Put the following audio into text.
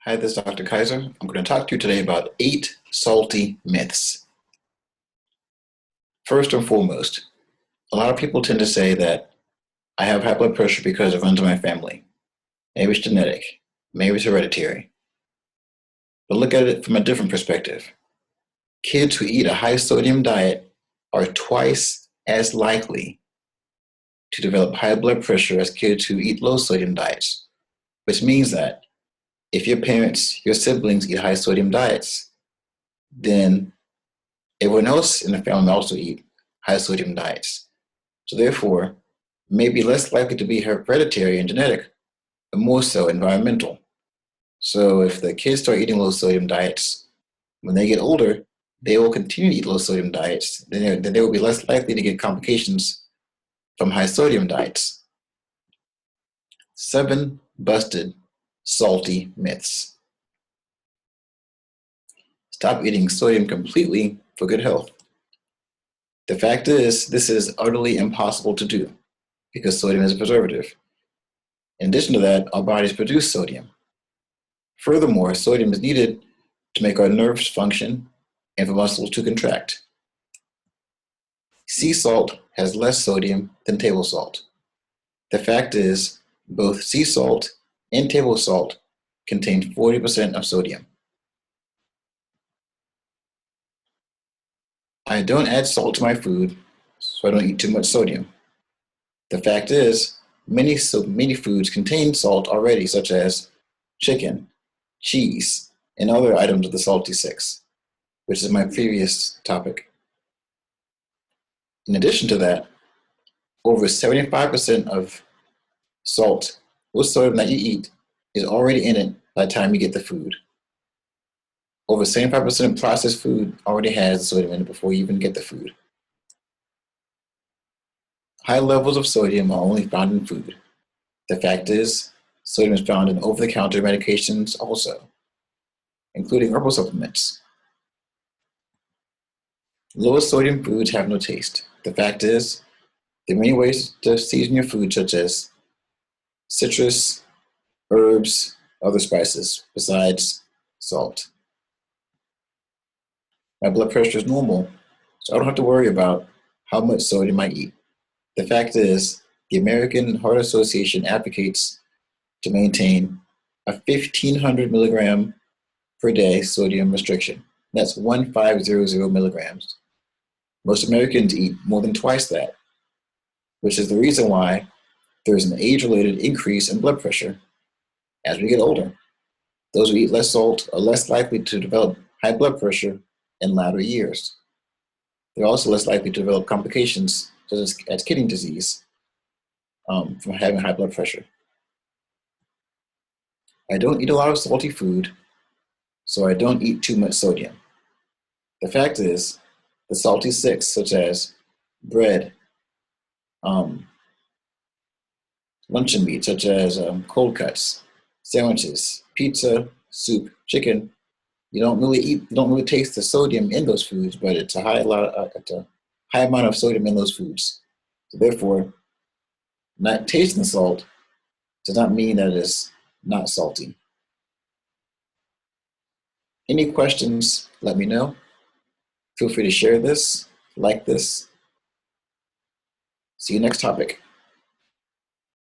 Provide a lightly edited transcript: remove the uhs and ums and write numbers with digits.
Hi, this is Dr. Kaiser. I'm going to talk to you today about 8 salty myths. First and foremost, a lot of people tend to say that I have high blood pressure because it runs in my family. Maybe it's genetic, maybe it's hereditary. But look at it from a different perspective. Kids who eat a high sodium diet are twice as likely to develop high blood pressure as kids who eat low sodium diets, which means that if your parents, your siblings eat high sodium diets, then everyone else in the family also eat high sodium diets. So therefore, may be less likely to be hereditary and genetic, but more so environmental. So if the kids start eating low sodium diets, when they get older, they will continue to eat low sodium diets. Then they will be less likely to get complications from high sodium diets. 7 busted salty myths. Stop eating sodium completely for good health. The fact is, this is utterly impossible to do because sodium is a preservative. In addition to that, our bodies produce sodium. Furthermore, sodium is needed to make our nerves function and for muscles to contract. Sea salt has less sodium than table salt. The fact is, both sea salt and table salt contain 40% of sodium. I don't add salt to my food, so I don't eat too much sodium. The fact is, many foods contain salt already, such as chicken, cheese, and other items of the salty six, which is my previous topic. In addition to that, over 75% of salt or sodium that you eat is already in it by the time you get the food. Over 75% of processed food already has sodium in it before you even get the food. High levels of sodium are only found in food. The fact is, sodium is found in over-the-counter medications also, including herbal supplements. Lower sodium foods have no taste. The fact is, there are many ways to season your food, such as citrus, herbs, other spices, besides salt. My blood pressure is normal, so I don't have to worry about how much sodium I eat. The fact is, the American Heart Association advocates to maintain a 1,500 milligram per day sodium restriction. That's 1,500 milligrams. Most Americans eat more than twice that, which is the reason why there's an age-related increase in blood pressure as we get older. Those who eat less salt are less likely to develop high blood pressure in latter years. They're also less likely to develop complications such as kidney disease from having high blood pressure. I don't eat a lot of salty food, so I don't eat too much sodium. The fact is, the salty six, such as bread, luncheon meat, such as cold cuts, sandwiches, pizza, soup, chicken, you don't really taste the sodium in those foods, but it's a high amount of sodium in those foods. So therefore, not tasting the salt does not mean that it is not salty. Any questions, let me know. Feel free to share this, like this. See you next topic.